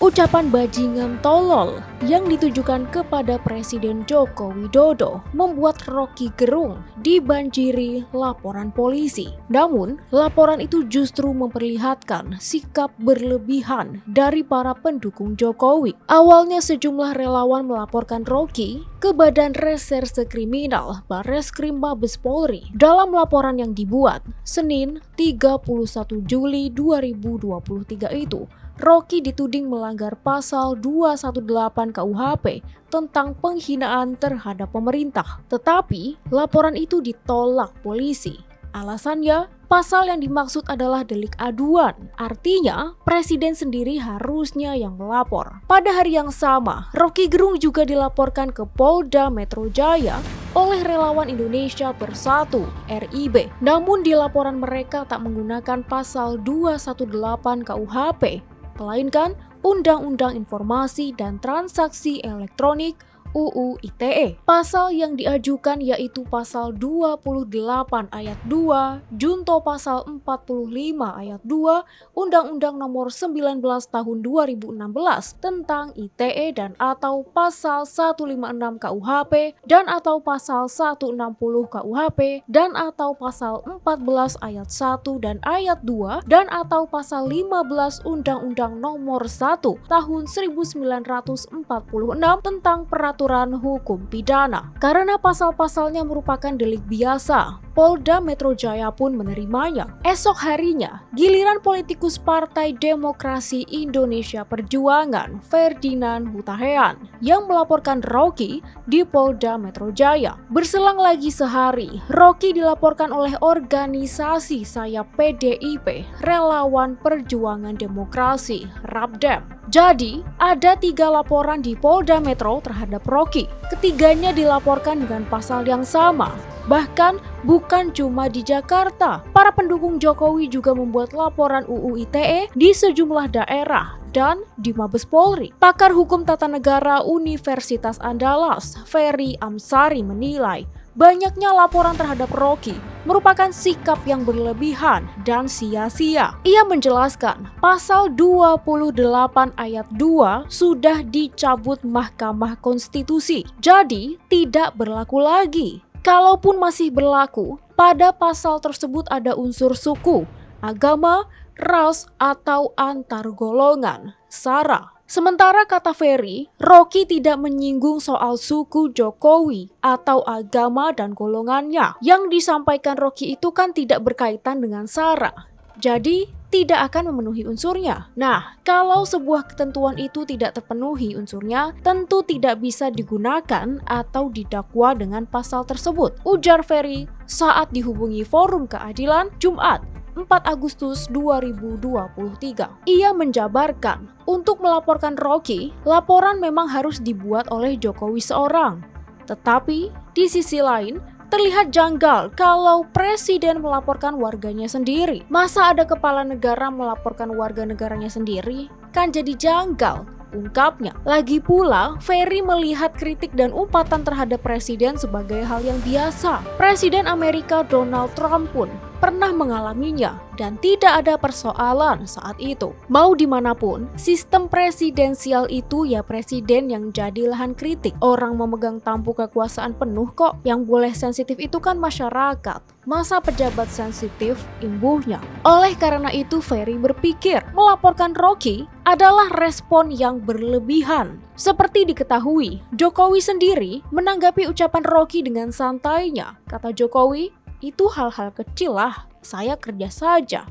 Ucapan bajingan tolol yang ditujukan kepada Presiden Joko Widodo membuat Roky Gerung dibanjiri laporan polisi. Namun, laporan itu justru memperlihatkan sikap berlebihan dari para pendukung Jokowi. Awalnya sejumlah relawan melaporkan Roky ke Badan Reserse Kriminal Barreskrim Mabes Polri. Dalam laporan yang dibuat Senin 31 Juli 2023 itu, Roky dituding melanggar pasal 218 KUHP tentang penghinaan terhadap pemerintah. Tetapi, laporan itu ditolak polisi. Alasannya, pasal yang dimaksud adalah delik aduan. Artinya, presiden sendiri harusnya yang melapor. Pada hari yang sama, Roky Gerung juga dilaporkan ke Polda Metro Jaya oleh Relawan Indonesia Bersatu (RIB). Namun di laporan mereka tak menggunakan pasal 218 KUHP, melainkan Undang-Undang Informasi dan Transaksi Elektronik UU ITE. Pasal yang diajukan yaitu pasal 28 ayat 2, junto pasal 45 ayat 2, Undang-Undang Nomor 19 Tahun 2016 tentang ITE dan atau pasal 156 KUHP dan atau pasal 160 KUHP dan atau pasal 14 ayat 1 dan ayat 2 dan atau pasal 15 Undang-Undang Nomor 1 Tahun 1946 tentang peraturan hukum pidana. Karena pasal-pasalnya merupakan delik biasa, Polda Metro Jaya pun menerimanya. Esok harinya, giliran politikus Partai Demokrasi Indonesia Perjuangan, Ferdinand Hutahean, yang melaporkan Roky di Polda Metro Jaya. Berselang lagi sehari, Roky dilaporkan oleh organisasi sayap PDIP, Relawan Perjuangan Demokrasi, RAPDEM. Jadi, ada 3 laporan di Polda Metro terhadap Roky. Ketiganya dilaporkan dengan pasal yang sama. Bahkan bukan cuma di Jakarta, para pendukung Jokowi juga membuat laporan UU ITE di sejumlah daerah dan di Mabes Polri. Pakar Hukum Tata Negara Universitas Andalas, Ferry Amsari menilai banyaknya laporan terhadap Roky merupakan sikap yang berlebihan dan sia-sia. Ia menjelaskan, pasal 28 ayat 2 sudah dicabut Mahkamah Konstitusi, jadi tidak berlaku lagi. Kalaupun masih berlaku, pada pasal tersebut ada unsur suku, agama, ras, atau antar golongan, SARA. Sementara kata Ferry, Roky tidak menyinggung soal suku Jokowi atau agama dan golongannya. Yang disampaikan Roky itu kan tidak berkaitan dengan SARA. Jadi, tidak akan memenuhi unsurnya. Nah, kalau sebuah ketentuan itu tidak terpenuhi unsurnya, tentu tidak bisa digunakan atau didakwa dengan pasal tersebut, ujar Ferry saat dihubungi Forum Keadilan Jumat 4 Agustus 2023. Ia menjabarkan, untuk melaporkan Roky, laporan memang harus dibuat oleh Jokowi seorang. Tetapi, di sisi lain, terlihat janggal kalau presiden melaporkan warganya sendiri. Masa ada kepala negara melaporkan warga negaranya sendiri? Kan jadi janggal, ungkapnya. Lagi pula, Ferry melihat kritik dan umpatan terhadap presiden sebagai hal yang biasa. Presiden Amerika Donald Trump pun pernah mengalaminya dan tidak ada persoalan saat itu. Mau dimanapun, sistem presidensial itu ya presiden yang jadi lahan kritik. Orang memegang tampuk kekuasaan penuh kok. Yang boleh sensitif itu kan masyarakat. Masa pejabat sensitif imbuhnya. Oleh karena itu, Ferry berpikir melaporkan Roky adalah respon yang berlebihan. Seperti diketahui, Jokowi sendiri menanggapi ucapan Roky dengan santainya. Kata Jokowi, itu hal-hal kecil lah, saya kerja saja.